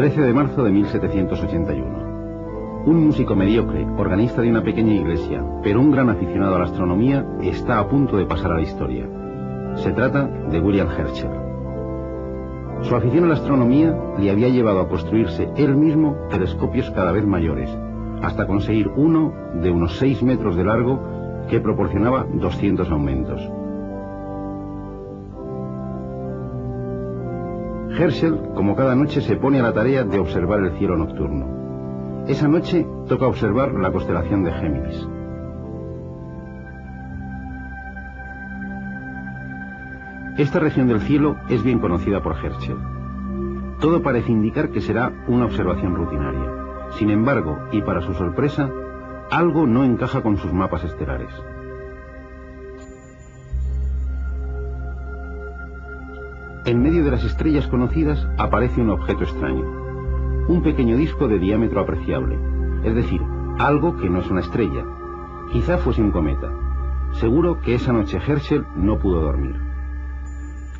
13 de marzo de 1781. Un músico mediocre, organista de una pequeña iglesia, pero un gran aficionado a la astronomía, está a punto de pasar a la historia. Se trata de William Herschel. Su afición a la astronomía le había llevado a construirse él mismo telescopios cada vez mayores, hasta conseguir uno de unos 6 metros de largo que proporcionaba 200 aumentos. Herschel, como cada noche, se pone a la tarea de observar el cielo nocturno. Esa noche toca observar la constelación de Géminis. Esta región del cielo es bien conocida por Herschel. Todo parece indicar que será una observación rutinaria. Sin embargo, y para su sorpresa, algo no encaja con sus mapas estelares. En medio de las estrellas conocidas aparece un objeto extraño. Un pequeño disco de diámetro apreciable, es decir, algo que no es una estrella. Quizá fuese un cometa. Seguro que esa noche Herschel no pudo dormir.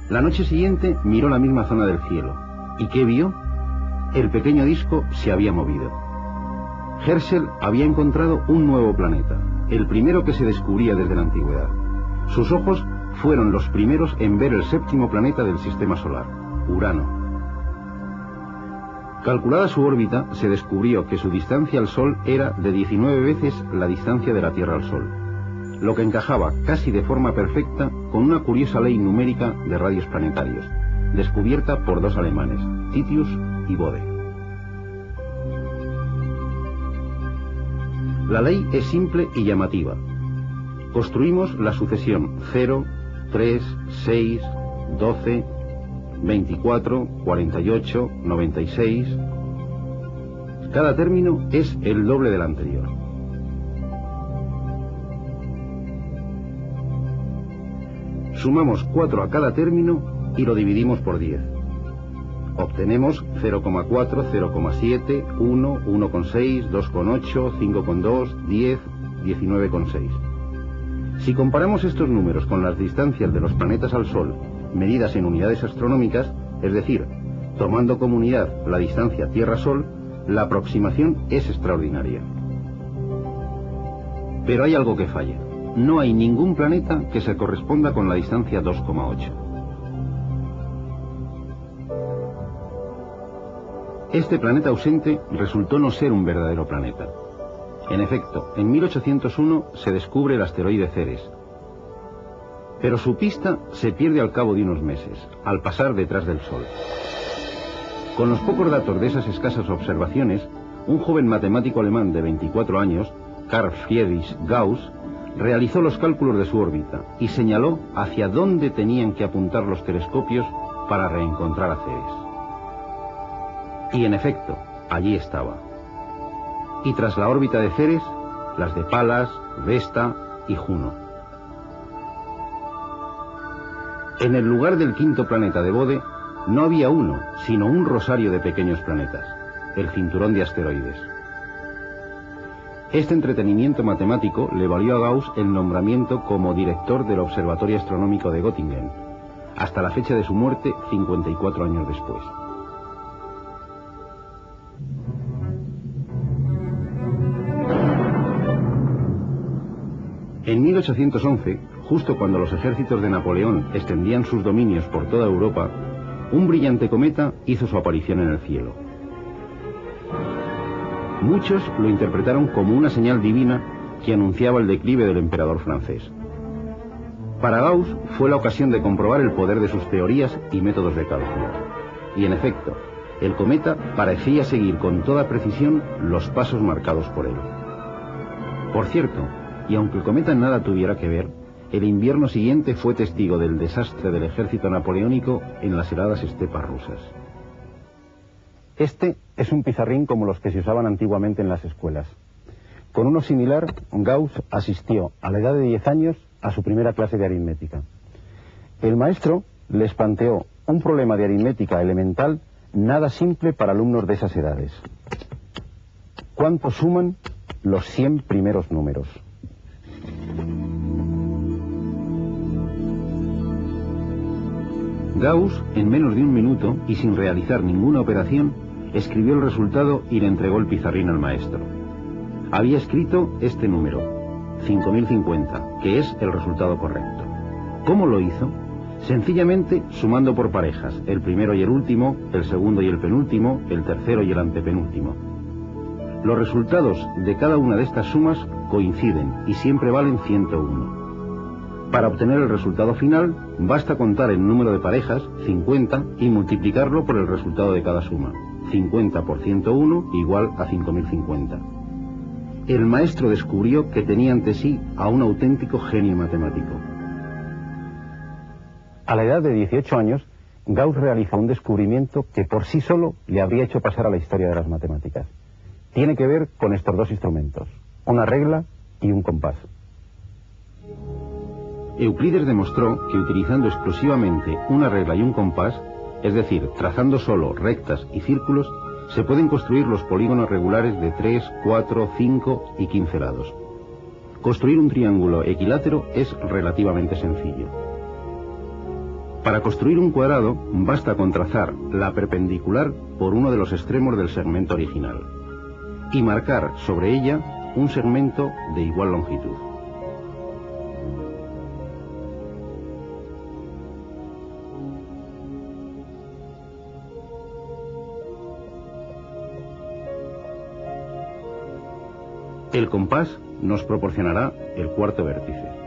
La noche siguiente miró la misma zona del cielo. ¿Y qué vio? El pequeño disco se había movido. Herschel había encontrado un nuevo planeta, el primero que se descubría desde la antigüedad. Sus ojos fueron los primeros en ver el 7º planeta del sistema solar, Urano. Calculada su órbita, se descubrió que su distancia al Sol era de 19 veces la distancia de la Tierra al Sol, lo que encajaba casi de forma perfecta con una curiosa ley numérica de radios planetarios, descubierta por 2 alemanes, Titius y Bode. La ley es simple y llamativa. Construimos la sucesión 0, 3, 6, 12, 24, 48, 96. Cada término es el doble del anterior. Sumamos 4 a cada término y lo dividimos por 10. Obtenemos 0,4, 0,7, 1, 1,6, 2,8, 5,2, 10, 19,6. Si comparamos estos números con las distancias de los planetas al Sol, medidas en unidades astronómicas, es decir, tomando como unidad la distancia Tierra-Sol, la aproximación es extraordinaria. Pero hay algo que falla. No hay ningún planeta que se corresponda con la distancia 2,8. Este planeta ausente resultó no ser un verdadero planeta. En efecto, en 1801 se descubre el asteroide Ceres. Pero su pista se pierde al cabo de unos meses, al pasar detrás del Sol. Con los pocos datos de esas escasas observaciones, un joven matemático alemán de 24 años, Carl Friedrich Gauss, realizó los cálculos de su órbita y señaló hacia dónde tenían que apuntar los telescopios para reencontrar a Ceres. Y en efecto, allí estaba. Y tras la órbita de Ceres, las de Palas, Vesta y Juno. En el lugar del 5º planeta de Bode no había uno, sino un rosario de pequeños planetas, el cinturón de asteroides. Este entretenimiento matemático le valió a Gauss el nombramiento como director del Observatorio Astronómico de Göttingen, hasta la fecha de su muerte 54 años después. En 1811, justo cuando los ejércitos de Napoleón extendían sus dominios por toda Europa, un brillante cometa hizo su aparición en el cielo. Muchos lo interpretaron como una señal divina que anunciaba el declive del emperador francés. Para Gauss fue la ocasión de comprobar el poder de sus teorías y métodos de cálculo. Y en efecto, el cometa parecía seguir con toda precisión los pasos marcados por él. Por cierto, y aunque el cometa en nada tuviera que ver, el invierno siguiente fue testigo del desastre del ejército napoleónico en las heladas estepas rusas. Este es un pizarrín como los que se usaban antiguamente en las escuelas. Con uno similar, Gauss asistió a la edad de 10 años a su primera clase de aritmética. El maestro les planteó un problema de aritmética elemental nada simple para alumnos de esas edades. ¿Cuánto suman los 100 primeros números? Gauss, en menos de un minuto y sin realizar ninguna operación, escribió el resultado y le entregó el pizarrín al maestro. Había escrito este número, 5050, que es el resultado correcto. ¿Cómo lo hizo? Sencillamente sumando por parejas, el primero y el último, el segundo y el penúltimo, el tercero y el antepenúltimo. Los resultados de cada una de estas sumas coinciden y siempre valen 101. Para obtener el resultado final, basta contar el número de parejas, 50, y multiplicarlo por el resultado de cada suma. 50 por 101 igual a 5050. El maestro descubrió que tenía ante sí a un auténtico genio matemático. A la edad de 18 años, Gauss realiza un descubrimiento que por sí solo le habría hecho pasar a la historia de las matemáticas. Tiene que ver con estos dos instrumentos, una regla y un compás. Euclides demostró que utilizando exclusivamente una regla y un compás, es decir, trazando solo rectas y círculos, se pueden construir los polígonos regulares de 3, 4, 5 y 15 lados. Construir un triángulo equilátero es relativamente sencillo. Para construir un cuadrado, basta con trazar la perpendicular por uno de los extremos del segmento original y marcar sobre ella un segmento de igual longitud. El compás nos proporcionará el cuarto vértice.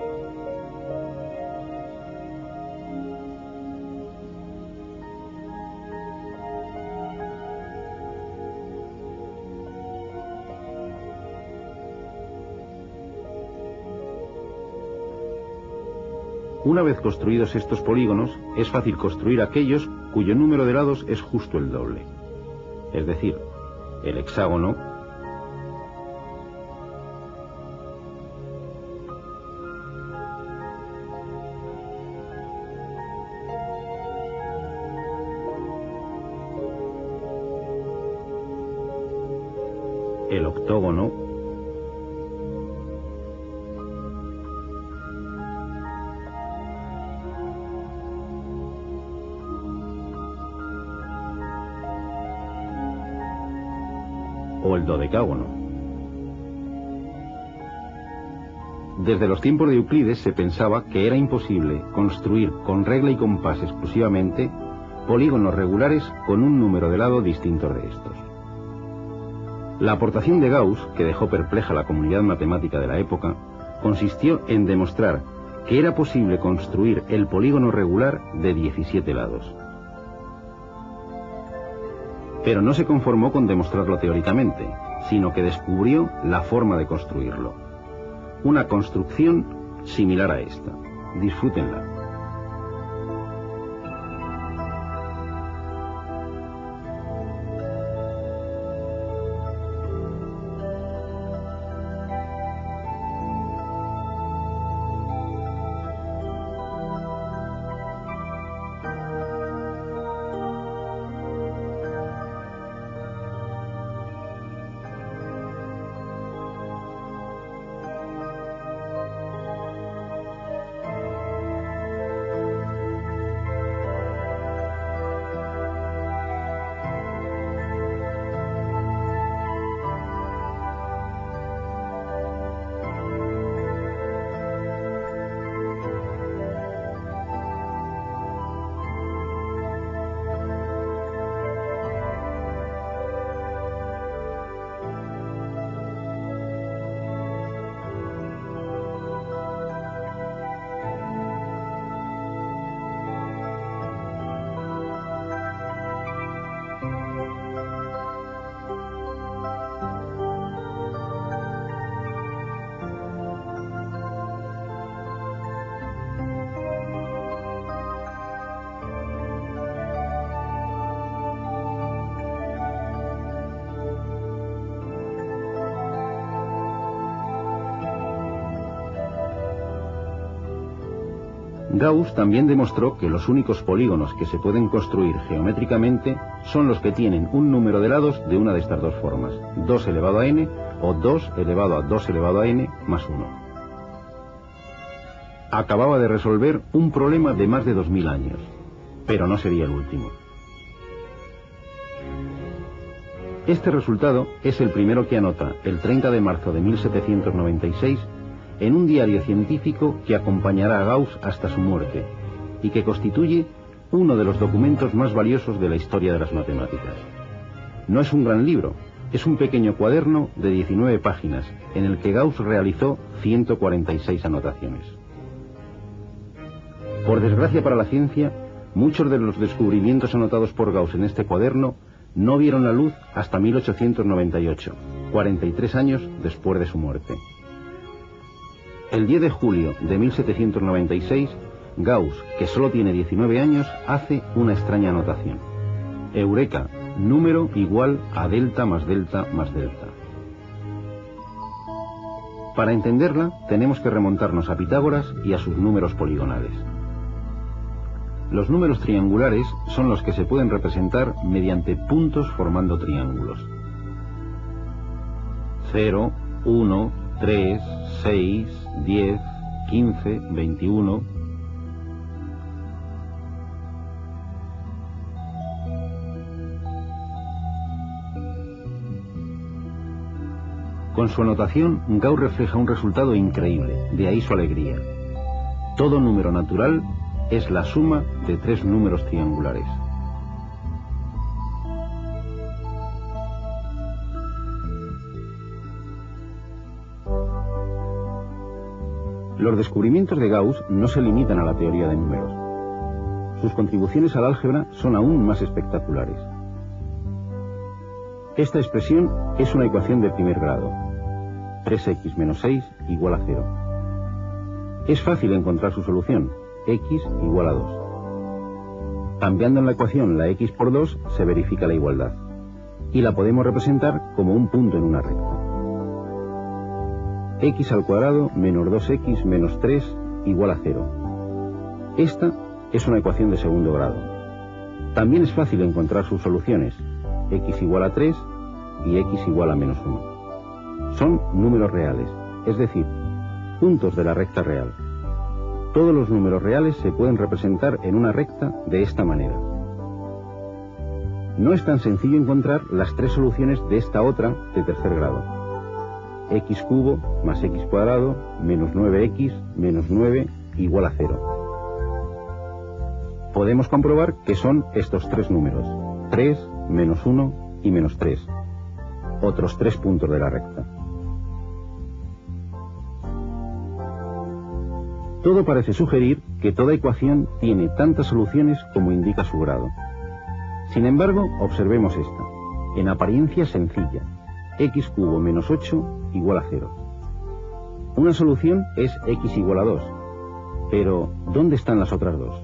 Una vez construidos estos polígonos, es fácil construir aquellos cuyo número de lados es justo el doble. Es decir, el hexágono, el octógono, o el dodecágono. Desde los tiempos de Euclides se pensaba que era imposible construir con regla y compás exclusivamente polígonos regulares con un número de lado distintos de estos. La aportación de Gauss, que dejó perpleja a la comunidad matemática de la época, consistió en demostrar que era posible construir el polígono regular de 17 lados. Pero no se conformó con demostrarlo teóricamente, sino que descubrió la forma de construirlo. Una construcción similar a esta. Disfrútenla. Gauss también demostró que los únicos polígonos que se pueden construir geométricamente son los que tienen un número de lados de una de estas dos formas, 2 elevado a n o 2 elevado a 2 elevado a n más 1. Acababa de resolver un problema de más de 2000 años, pero no sería el último. Este resultado es el primero que anota el 30 de marzo de 1796 en un diario científico que acompañará a Gauss hasta su muerte y que constituye uno de los documentos más valiosos de la historia de las matemáticas. No es un gran libro, es un pequeño cuaderno de 19 páginas en el que Gauss realizó 146 anotaciones. Por desgracia para la ciencia, muchos de los descubrimientos anotados por Gauss en este cuaderno no vieron la luz hasta 1898, 43 años después de su muerte. El 10 de julio de 1796, Gauss, que solo tiene 19 años, hace una extraña anotación. Eureka, número igual a delta más delta más delta. Para entenderla, tenemos que remontarnos a Pitágoras y a sus números poligonales. Los números triangulares son los que se pueden representar mediante puntos formando triángulos. 0, 1, 3, 6, 10, 15, 21... Con su anotación, Gauss refleja un resultado increíble, de ahí su alegría. Todo número natural es la suma de tres números triangulares. Los descubrimientos de Gauss no se limitan a la teoría de números. Sus contribuciones al álgebra son aún más espectaculares. Esta expresión es una ecuación de primer grado. 3x menos 6 igual a 0. Es fácil encontrar su solución. X igual a 2. Cambiando en la ecuación la x por 2 se verifica la igualdad. Y la podemos representar como un punto en una recta. X al cuadrado menos 2x menos 3 igual a 0. Esta es una ecuación de segundo grado. También es fácil encontrar sus soluciones. X igual a 3 y x igual a menos 1. Son números reales, es decir, puntos de la recta real. Todos los números reales se pueden representar en una recta de esta manera. No es tan sencillo encontrar las tres soluciones de esta otra de tercer grado. X cubo más x cuadrado menos 9x menos 9 igual a 0. Podemos comprobar que son estos tres números, 3, menos 1 y menos 3, otros tres puntos de la recta. Todo parece sugerir que toda ecuación tiene tantas soluciones como indica su grado. Sin embargo, observemos esta, en apariencia sencilla, x cubo menos 8 igual a 0. Una solución es x igual a 2, pero ¿dónde están las otras dos?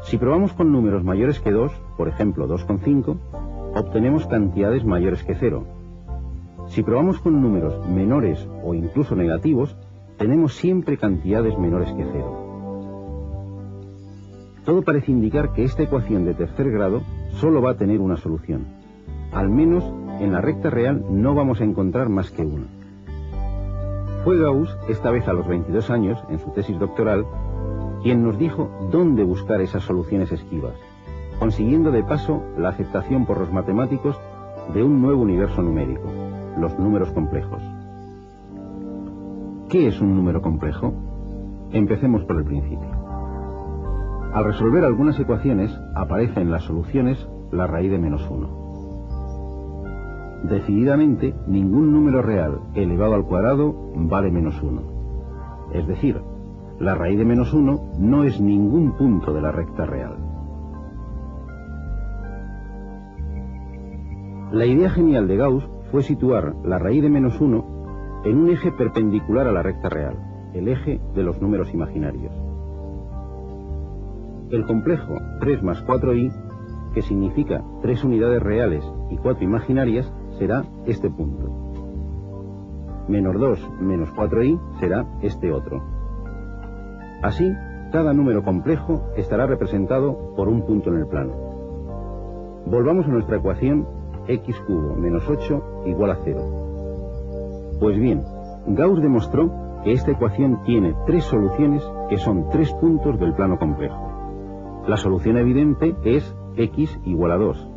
Si probamos con números mayores que 2, por ejemplo 2,5, obtenemos cantidades mayores que 0. Si probamos con números menores o incluso negativos, tenemos siempre cantidades menores que 0. Todo parece indicar que esta ecuación de tercer grado solo va a tener una solución. Al menos en la recta real no vamos a encontrar más que una. Fue Gauss, esta vez a los 22 años, en su tesis doctoral, quien nos dijo dónde buscar esas soluciones esquivas, consiguiendo de paso la aceptación por los matemáticos de un nuevo universo numérico, los números complejos. ¿Qué es un número complejo? Empecemos por el principio. Al resolver algunas ecuaciones, aparece en las soluciones la raíz de menos 1. Decididamente, ningún número real elevado al cuadrado vale menos 1. Es decir, la raíz de menos 1 no es ningún punto de la recta real. La idea genial de Gauss fue situar la raíz de menos 1 en un eje perpendicular a la recta real, el eje de los números imaginarios. El complejo 3 más 4i, que significa 3 unidades reales y 4 imaginarias, será este punto. Menos 2 menos 4i será este otro. Así, cada número complejo estará representado por un punto en el plano. Volvamos a nuestra ecuación x cubo menos 8 igual a 0. Pues bien, Gauss demostró que esta ecuación tiene tres soluciones que son tres puntos del plano complejo. La solución evidente es x igual a 2.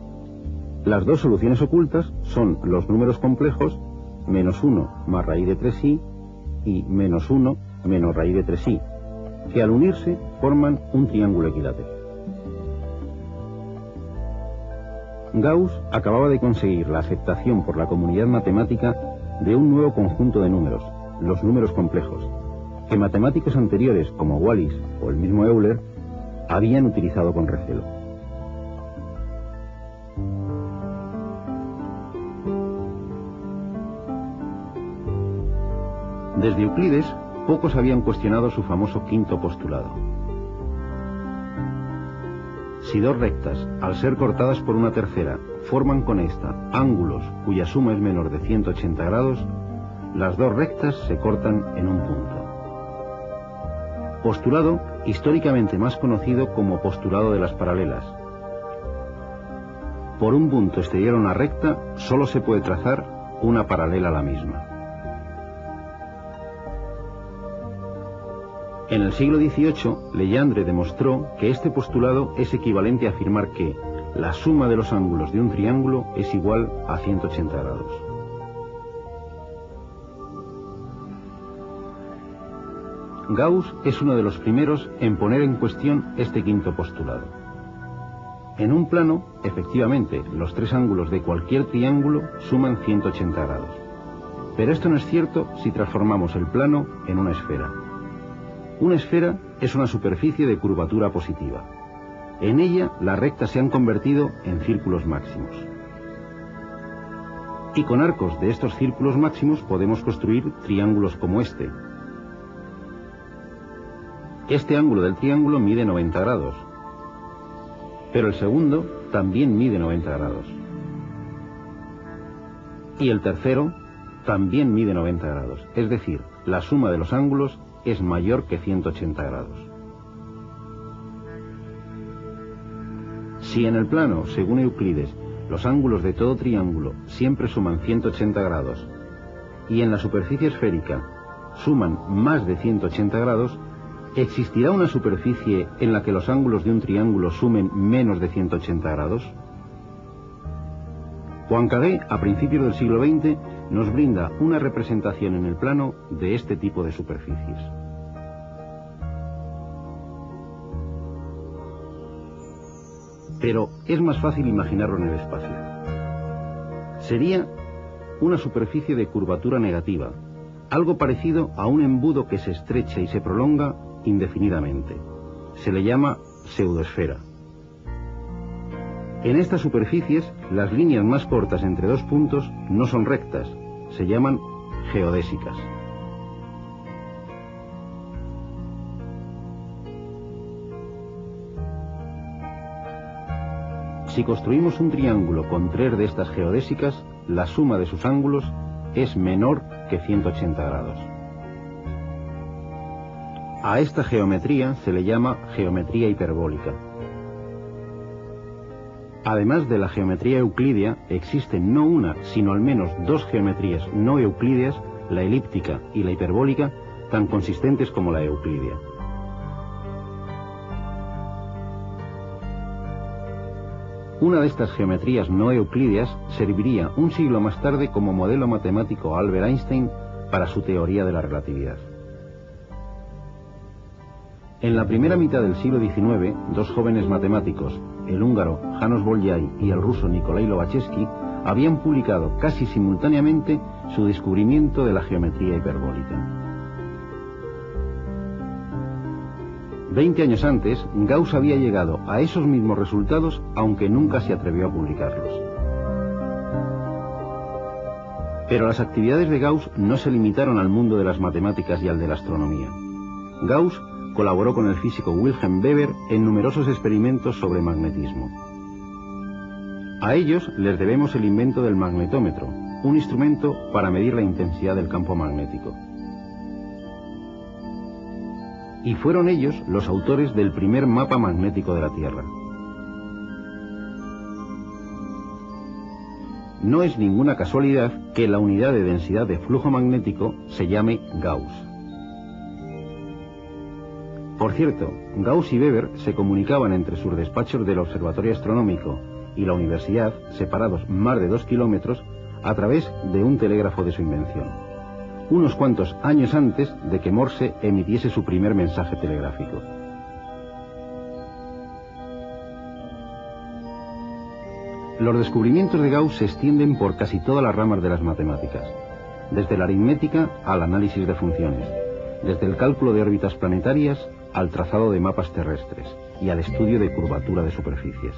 Las dos soluciones ocultas son los números complejos -1 más raíz de 3i y -1 menos raíz de 3i, que al unirse forman un triángulo equilátero. Gauss acababa de conseguir la aceptación por la comunidad matemática de un nuevo conjunto de números, los números complejos, que matemáticos anteriores como Wallis o el mismo Euler habían utilizado con recelo. Desde Euclides, pocos habían cuestionado su famoso quinto postulado. Si dos rectas, al ser cortadas por una tercera, forman con esta ángulos cuya suma es menor de 180 grados, las dos rectas se cortan en un punto. Postulado históricamente más conocido como postulado de las paralelas. Por un punto exterior a una recta solo se puede trazar una paralela a la misma. En el siglo XVIII, Legendre demostró que este postulado es equivalente a afirmar que la suma de los ángulos de un triángulo es igual a 180 grados. Gauss es uno de los primeros en poner en cuestión este quinto postulado. En un plano, efectivamente, los tres ángulos de cualquier triángulo suman 180 grados. Pero esto no es cierto si transformamos el plano en una esfera. Una esfera es una superficie de curvatura positiva. En ella las rectas se han convertido en círculos máximos. Y con arcos de estos círculos máximos podemos construir triángulos como este. Este ángulo del triángulo mide 90 grados, pero el segundo también mide 90 grados. Y el tercero también mide 90 grados, es decir, la suma de los ángulos es mayor que 180 grados. Si en el plano, según Euclides, los ángulos de todo triángulo siempre suman 180 grados y en la superficie esférica suman más de 180 grados, ¿existirá una superficie en la que los ángulos de un triángulo sumen menos de 180 grados? Poincaré, a principios del siglo XX, nos brinda una representación en el plano de este tipo de superficies. Pero es más fácil imaginarlo en el espacio. Sería una superficie de curvatura negativa, algo parecido a un embudo que se estrecha y se prolonga indefinidamente. Se le llama pseudoesfera. En estas superficies, las líneas más cortas entre dos puntos no son rectas, se llaman geodésicas. Si construimos un triángulo con tres de estas geodésicas, la suma de sus ángulos es menor que 180 grados. A esta geometría se le llama geometría hiperbólica. Además de la geometría euclídea, existen no una, sino al menos dos geometrías no euclídeas, la elíptica y la hiperbólica, tan consistentes como la euclídea. Una de estas geometrías no euclídeas serviría un siglo más tarde como modelo matemático a Albert Einstein para su teoría de la relatividad. En la primera mitad del siglo XIX, dos jóvenes matemáticos, el húngaro János Bolyai y el ruso Nikolai Lobachevsky, habían publicado casi simultáneamente su descubrimiento de la geometría hiperbólica. 20 años antes, Gauss había llegado a esos mismos resultados, aunque nunca se atrevió a publicarlos. Pero las actividades de Gauss no se limitaron al mundo de las matemáticas y al de la astronomía. Gauss colaboró con el físico Wilhelm Weber en numerosos experimentos sobre magnetismo. A ellos les debemos el invento del magnetómetro, un instrumento para medir la intensidad del campo magnético. Y fueron ellos los autores del primer mapa magnético de la Tierra. No es ninguna casualidad que la unidad de densidad de flujo magnético se llame Gauss. Por cierto, Gauss y Weber se comunicaban entre sus despachos del Observatorio Astronómico y la universidad, separados más de 2 kilómetros, a través de un telégrafo de su invención, unos cuantos años antes de que Morse emitiese su primer mensaje telegráfico. Los descubrimientos de Gauss se extienden por casi todas las ramas de las matemáticas, desde la aritmética al análisis de funciones, desde el cálculo de órbitas planetarias al trazado de mapas terrestres y al estudio de curvatura de superficies.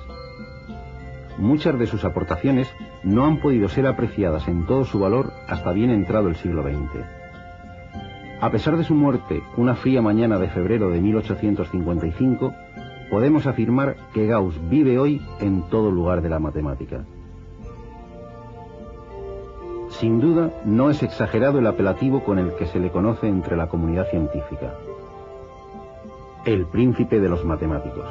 Muchas de sus aportaciones no han podido ser apreciadas en todo su valor hasta bien entrado el siglo XX. A pesar de su muerte una fría mañana de febrero de 1855, podemos afirmar que Gauss vive hoy en todo lugar de la matemática. Sin duda, no es exagerado el apelativo con el que se le conoce entre la comunidad científica: el príncipe de los matemáticos.